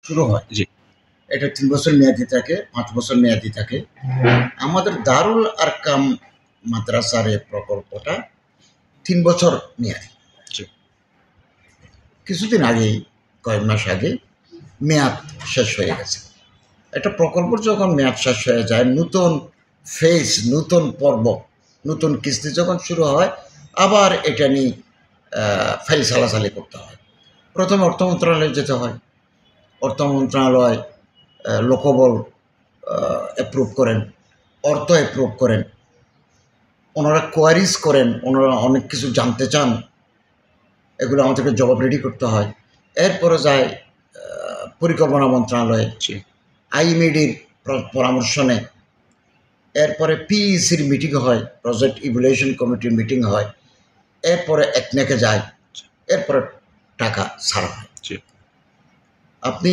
শুরু হয়। জি। এটা 3 বছর মেয়াদি থাকে, 5 বছর মেয়াদি থাকে। আমাদের দারুল আরকাম মাদ্রাসার এই প্রকল্পটা 3 বছর মেয়াদি। জি। কিছুদিন আগেই, কয়েক মাস আগে মেয়াদ শেষ হয়ে গেছে। একটা প্রকল্পের যখন মেয়াদ শেষ হয়ে যায়, নতুন ফেজ, নতুন পর্ব, নতুন কিস্তি যখন শুরু হয়, আবার এটা নিয়ে ফাইল চালাচালি করতে হয়। প্রথমে অর্থ মন্ত্রণালয়ে যেতে হয়। অর্থ মন্ত্রণালয় লোকবল অ্যাপ্রুভ করেন, অর্থ অ্যাপ্রুভ করেন, ওনারা কোয়ারিজ করেন, ওনারা অনেক কিছু জানতে চান, এগুলো আমাদেরকে জবাব রেডি করতে হয়। এরপরে যায় পরিকল্পনা মন্ত্রণালয়ে, আইএমইডির পরামর্শ নেয়। এরপরে পিইসির মিটিং হয়, প্রজেক্ট ইভ্যালুয়েশন কমিটির মিটিং হয়। এরপরে একনেকে যায়, এরপরে টাকা ছাড়া হয়। আপনি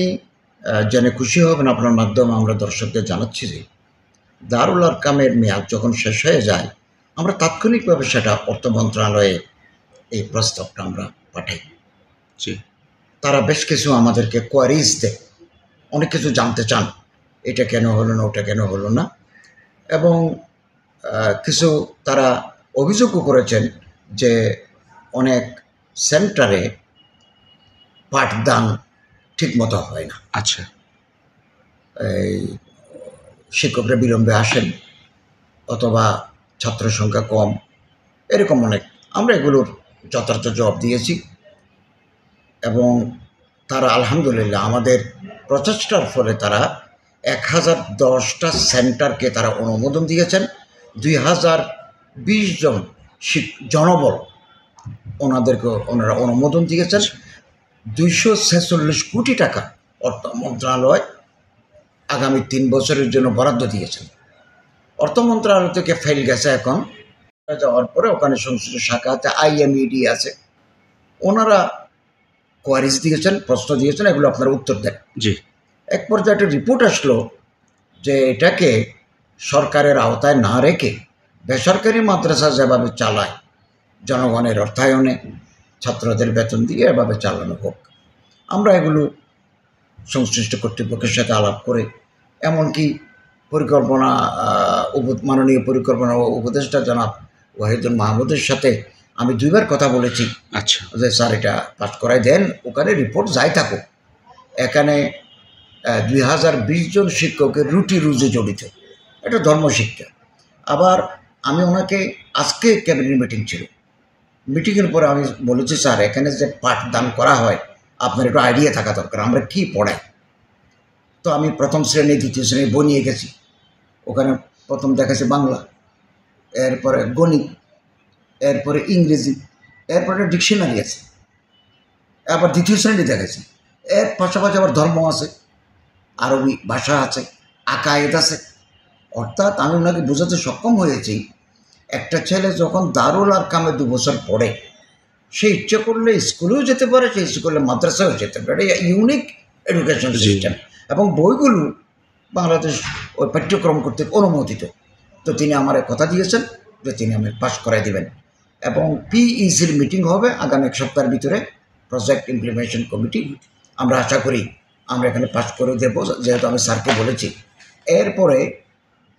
জেনে খুশি হবেন, আপনার মাধ্যমে আমরা দর্শকদের জানাচ্ছি যে দারুল আরকামের মেয়াদ যখন শেষ হয়ে যায়, আমরা তাৎক্ষণিকভাবে সেটা অর্থ মন্ত্রণালয়ে এই প্রস্তাবটা আমরা পাঠাই। তারা বেশ কিছু আমাদেরকে কোয়ারিজ দেয়, অনেক কিছু জানতে চান, এটা কেন হলো না, ওটা কেন হলো না, এবং কিছু তারা অভিযোগও করেছেন যে অনেক সেন্টারে পাঠদান ঠিকমতো হয় না। আচ্ছা। এই শিক্ষকরা বিলম্বে আসেন, অথবা ছাত্র সংখ্যা কম, এরকম অনেক। আমরা এগুলোর যথার্থ জবাব দিয়েছি, এবং তারা আলহামদুলিল্লাহ আমাদের প্রচেষ্টার ফলে তারা 1010টা সেন্টারকে তারা অনুমোদন দিয়েছেন। 2020 জন জনবল ওনাদেরকে ওনারা অনুমোদন দিয়েছেন। 246 কোটি টাকা অর্থ মন্ত্রণালয় আগামী 3 বছরের জন্য বরাদ্দ দিয়েছেন। অর্থ মন্ত্রণালয় থেকে ফাইল গেছে, এখন যাওয়ার পরে ওখানে সংশ্লিষ্ট শাখাতে আইএমইডি আছে, ওনারা কোয়ারিজ দিয়েছেন, প্রশ্ন দিয়েছেন, এগুলো আপনারা উত্তর দেন। জি। এক পর্যায়ে একটা রিপোর্ট আসলো যে এটাকে সরকারের আওতায় না রেখে বেসরকারি মাদ্রাসা যেভাবে চালায়, জনগণের অর্থায়নে ছাত্রদের বেতন দিয়ে এভাবে চালানো হোক। আমরা এগুলো সংশ্লিষ্ট কর্তৃপক্ষের সাথে আলাপ করে, এমনকি পরিকল্পনা মাননীয় পরিকল্পনা উপদেষ্টা জনাব ওয়াহিদুল মাহমুদের সাথে আমি 2বার কথা বলেছি। আচ্ছা। যে স্যার এটা পাস করাই দেন, ওখানে রিপোর্ট যাই থাকুক, এখানে 2020 জন শিক্ষকের রুটি রুজি জড়িত, এটা ধর্মশিক্ষা। আবার আমি ওনাকে, আজকে ক্যাবিনেট মিটিং ছিল, মিটিংয়ের পরে আমি বলেছি স্যার এখানে যে পাঠদান করা হয় আপনার একটু আইডিয়া থাকা দরকার, আমরা কী পড়াই। তো আমি প্রথম শ্রেণী, দ্বিতীয় শ্রেণী বই নিয়ে গেছি, ওখানে প্রথম দেখাচ্ছে বাংলা, এরপরে গণিত, এরপরে ইংরেজি, এরপরে ডিকশনারি আছে, আবার দ্বিতীয় শ্রেণী দেখাচ্ছে। এর পাশাপাশি আবার ধর্ম আছে, আরবি ভাষা আছে, আকায়েদ আছে। অর্থাৎ আমি ওনাকে বোঝাতে সক্ষম হয়েছি, একটা ছেলে যখন দারুল আরকামে 2 বছর পড়ে, সে ইচ্ছে করলে স্কুলেও যেতে পারে, সে ইচ্ছে করলে মাদ্রাসায়ও যেতে পারে। এটা ইউনিক এডুকেশন সিস্টেম, এবং বইগুলো বাংলাদেশ ওই পাঠ্যক্রম কর্তৃক অনুমোদিত। তো তিনি আমার কথা দিয়েছেন যে তিনি আমি পাস করাই দেবেন, এবং পিইসির মিটিং হবে আগামী 1 সপ্তাহের ভিতরে, প্রজেক্ট ইমপ্লিমেন্টেশন কমিটি। আমরা আশা করি আমরা এখানে পাস করে দেবো, যেহেতু আমি স্যারকে বলেছি। এরপরে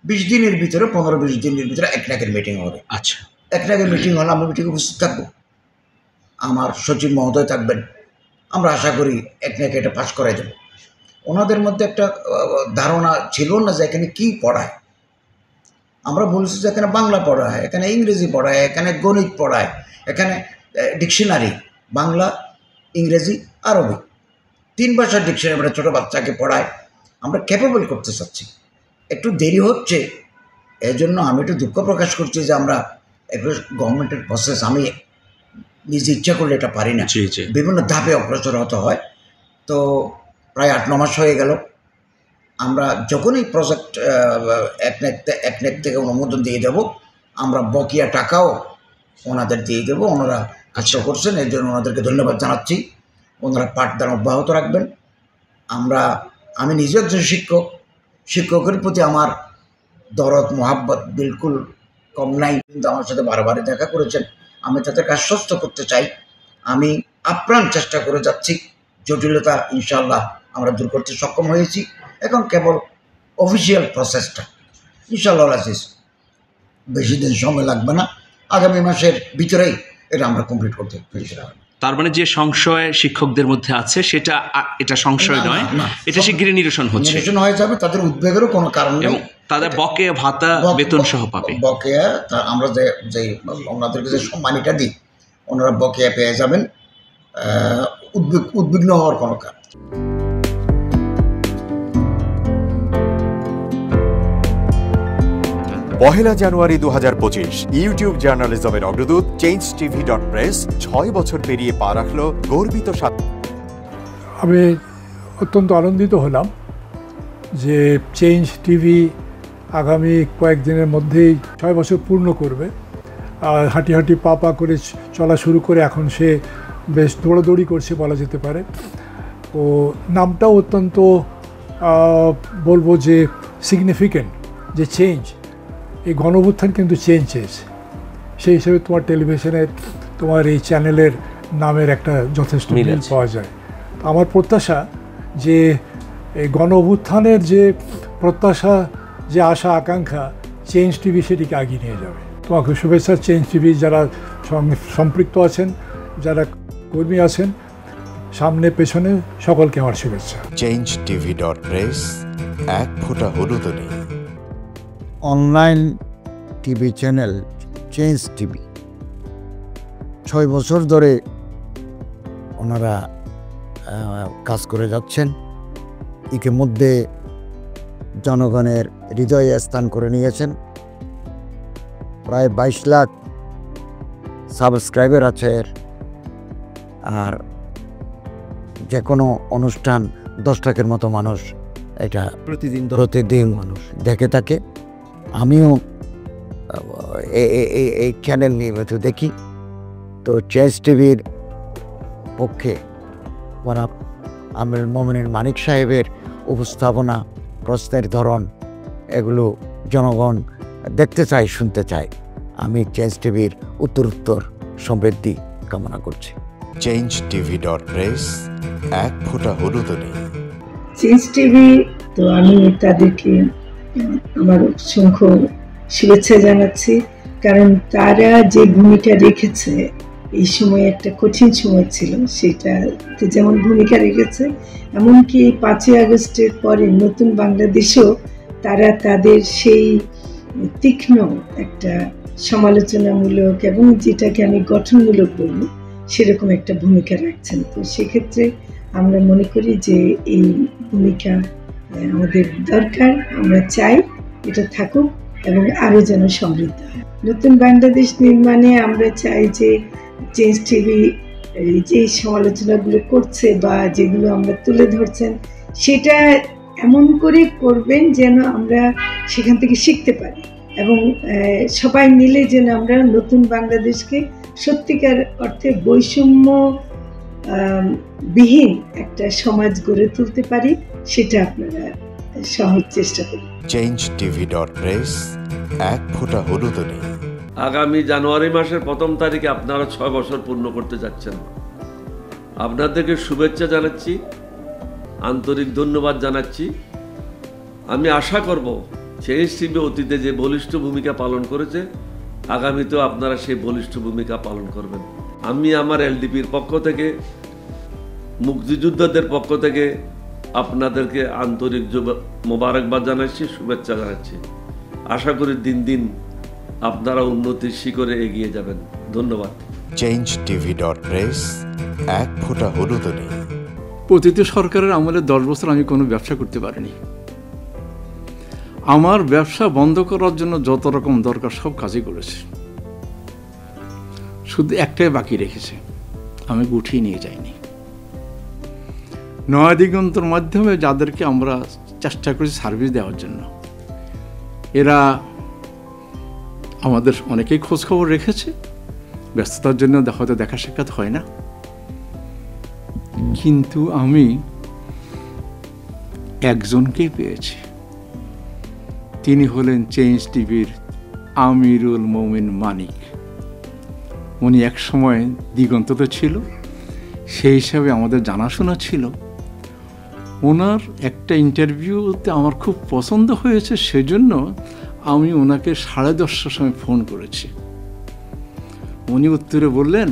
20 দিনের ভিতরে, 15-20 দিনের ভিতরে একনাকের মিটিং হবে। আচ্ছা। একনাকের মিটিং হলে আমরা মিটিংয়ে উপস্থিত থাকবো, আমার সচিব মহোদয় থাকবেন। আমরা আশা করি একনাকে এটা পাস করাই দেবো। ওনাদের মধ্যে একটা ধারণা ছিল না যে এখানে কী পড়ায়। আমরা বলছি যে এখানে বাংলা পড়ায়, এখানে ইংরেজি পড়ায়, এখানে গণিত পড়ায়, এখানে ডিকশনারি, বাংলা, ইংরেজি, আরবি, 3 ভাষার ডিকশনারি আমরা ছোটো বাচ্চাকে পড়ায়। আমরা ক্যাপেবল করতে চাচ্ছি, একটু দেরি হচ্ছে, এই জন্য আমি একটু দুঃখ প্রকাশ করছি যে আমরা একটু গভর্নমেন্টের প্রসেস, আমি নিজে ইচ্ছা করলে এটা পারি না, বিভিন্ন ধাপে অগ্রসর হতে হয়। তো প্রায় 8-9 মাস হয়ে গেল। আমরা যখনই প্রজেক্ট একনেক থেকে অনুমোদন দিয়ে দেব, আমরা বকেয়া টাকাও ওনাদের দিয়ে দেবো। ওনারা কাজ করছেন, এর জন্য ওনাদেরকে ধন্যবাদ জানাচ্ছি। ওনারা পাঠদান অব্যাহত রাখবেন। আমি নিজে একজন শিক্ষকের প্রতি আমার দরদ মোহাব্বত বিলকুল কম নাই, কিন্তু আমার সাথে বারবারই দেখা করেছেন। আমি তাদেরকে আশ্বস্ত করতে চাই, আমি আপ্রাণ চেষ্টা করে যাচ্ছি, জটিলতা ইনশাআল্লাহ আমরা দূর করতে সক্ষম হয়েছি। এখন কেবল অফিসিয়াল প্রসেসটা ইনশাআল্লাহ আজিজ বেশি দিন সময় লাগবে না, আগামী মাসের ভিতরেই এটা আমরা কমপ্লিট করতে পেরেছি। তার মানে যে সংশয় শিক্ষকদের মধ্যে আছে সেটা এটা সংশয় নয়, এটা শিগগিরই নিরসন হয়ে যাবে। তাদের উদ্বেগেরও কোনো কারণ নেই, তাদের বকেয়া ভাতা বেতন সহ পাবে। বকেয়া আমরা যে ওনাদেরকে যে সম্মানিটা দিই ওনারা বকেয়া পেয়ে যাবেন, উদ্বিগ্ন হওয়ার কোনো কারণ। পহেলা জানুয়ারি 2025 ইউটিউব জার্নালিজমের অগ্রদূত changetv.press 6 বছর পেরিয়ে পা রাখল গর্বিত। আমি অত্যন্ত আনন্দিত হলাম যে চেঞ্জ টিভি আগামী কয়েকদিনের মধ্যেই 6 বছর পূর্ণ করবে। আর হাঁটি হাঁটি পা পা করে চলা শুরু করে এখন সে বেশ দৌড়াদৌড়ি করছে বলা যেতে পারে। ও নামটাও অত্যন্ত বলবো যে সিগনিফিক্যান্ট, যে চেঞ্জ, এই গণঅভ্যুত্থান কিন্তু চেঞ্জ চেয়েছে। সেই হিসেবে তোমার টেলিভিশনের তোমার এই চ্যানেলের নামের একটা যথেষ্ট মিল পাওয়া যায়। আমার প্রত্যাশা যে এই গণঅভ্যুত্থানের যে প্রত্যাশা, যে আশা আকাঙ্ক্ষা, চেঞ্জ টিভি সেটিকে এগিয়ে নিয়ে যাবে। তোমাকে শুভেচ্ছা চেঞ্জ টিভি যারা সম্পৃক্ত আছেন, যারা কর্মী আছেন, সামনে পেছনে সকলকে আমার শুভেচ্ছা। changetv.press এক ফোঁটা হলুদ নেই। Online TV channel change TV 6 বছর ধরে ওনারা কাজ করে যাচ্ছেন। ইতিমধ্যে জনগণের হৃদয়ে স্থান করে নিয়েছেন। প্রায় 22 লাখ সাবস্ক্রাইবার আছে। আর যে কোনো অনুষ্ঠান 10 লাখের মতো মানুষ এটা প্রতিদিন মানুষ দেখে থাকে। আমিও এই চ্যানেল নিয়মিত দেখি। তো চেঞ্জ টিভির পক্ষে আমির মোমিনুল মানিক সাহেবের উপস্থাপনা, প্রশ্নের ধরন, এগুলো জনগণ দেখতে চায়, শুনতে চায়। আমি চেঞ্জ টিভির উত্তরোত্তর সমৃদ্ধি কামনা করছি। changetv.press এক ফোঁটা হলুদ নেই। চেঞ্জ টিভি তো আমি তাদেরকে আমার অসংখ্য শুভেচ্ছা জানাচ্ছি, কারণ তারা যে ভূমিকা রেখেছে এই সময়, একটা কঠিন সময় ছিল, সেটাতে যেমন ভূমিকা রেখেছে, এমনকি 5ই আগস্টের পরে নতুন বাংলাদেশেও তারা তাদের সেই তীক্ষ্ণ একটা সমালোচনামূলক এবং যেটাকে আমি গঠনমূলক বলব সেরকম একটা ভূমিকা রাখছেন। তো সেক্ষেত্রে আমরা মনে করি যে এই ভূমিকা আমাদের দরকার, আমরা চাই এটা থাকুক এবং আরও যেন সমৃদ্ধ হয়। নতুন বাংলাদেশ নির্মাণে আমরা চাই যে চেঞ্জ টিভি যে সমালোচনাগুলো করছে বা যেগুলো আমরা তুলে ধরছেন সেটা এমন করে করবেন যেন আমরা সেখান থেকে শিখতে পারি এবং সবাই মিলে যেন আমরা নতুন বাংলাদেশকে সত্যিকার অর্থে বৈষম্য বিহীন একটা সমাজ গড়ে তুলতে পারি, সেটা আপনারা সহজ চেষ্টা করুন। changetv.press এক ফোঁটা হলুদ নেই। আগামী জানুয়ারি মাসের 1ম তারিখে আপনারা 6 বছর পূর্ণ করতে যাচ্ছেন। আপনাদেরকে শুভেচ্ছা জানাচ্ছি, আন্তরিক ধন্যবাদ জানাচ্ছি। আমি আশা করব চেঞ্জ টিভি অতীতে যে বলিষ্ঠ ভূমিকা পালন করেছে, আগামীতেও আপনারা সেই বলিষ্ঠ ভূমিকা পালন করবেন। আমি আমার এলডিপির পক্ষ থেকে, মুক্তিযোদ্ধাদের পক্ষ থেকে আপনাদেরকে আন্তরিক মোবারকবাদ জানাচ্ছি, শুভেচ্ছা জানাচ্ছি। আশা করি দিন দিন আপনারা উন্নতির শিখরে এগিয়ে যাবেন। ধন্যবাদ। changetv.press এক ফোঁটা হলুদ নেই। অতীত সরকারের আমলে 10 বছর আমি কোনো ব্যবসা করতে পারিনি। আমার ব্যবসা বন্ধ করার জন্য যত রকম দরকার সব কাজই করেছে, শুধু একটাই বাকি রেখেছে, আমি গুছিয়ে নিয়ে যাইনি। নয়া দিগন্তর মাধ্যমে যাদেরকে আমরা চেষ্টা করেছি সার্ভিস দেওয়ার জন্য, এরা আমাদের অনেকেই খোঁজখবর রেখেছে। ব্যস্ততার জন্য হয়তো দেখা সাক্ষাৎ হয় না, কিন্তু আমি একজনকেই পেয়েছি। তিনি হলেন চেঞ্জ টিভির আমিরুল মোমিন মানিক। উনি এক সময় দিগন্ততে ছিল, সেই হিসাবে আমাদের জানাশোনা ছিল। ওনার একটা ইন্টারভিউতে আমার খুব পছন্দ হয়েছে, সেজন্য আমি ওনাকে 10:30টার সময় ফোন করেছি। উনি উত্তরে বললেন,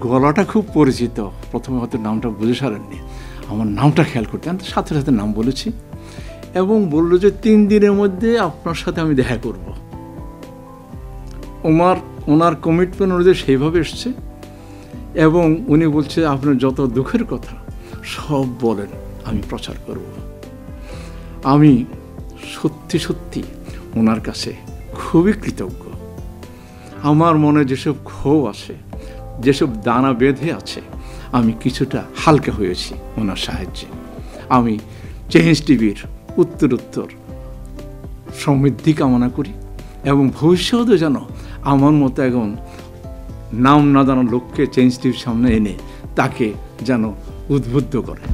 গলাটা খুব পরিচিত, প্রথমে হয়তো নামটা বুঝে সারেননি, আমার নামটা খেয়াল করতে। আমি সাথে সাথে নাম বলেছি এবং বলল যে 3 দিনের মধ্যে আপনার সাথে আমি দেখা করব। ওনার কমিটমেন্ট অনুযায়ী সেইভাবে এসছে এবং উনি বলছে আপনার যত দুঃখের কথা সব বলেন, আমি প্রচার করব। আমি সত্যি সত্যি ওনার কাছে খুবই কৃতজ্ঞ। আমার মনে যেসব ক্ষোভ আছে, যেসব দানা বেঁধে আছে, আমি কিছুটা হালকা হয়েছি ওনার সাহায্যে। আমি চেঞ্জ টিভির উত্তরোত্তর সমৃদ্ধি কামনা করি এবং ভবিষ্যতে যেন আমার মতো এখন নাম না জানা লোককে চেঞ্জ টিভির সামনে এনে তাকে যেন উদ্বুদ্ধ করে।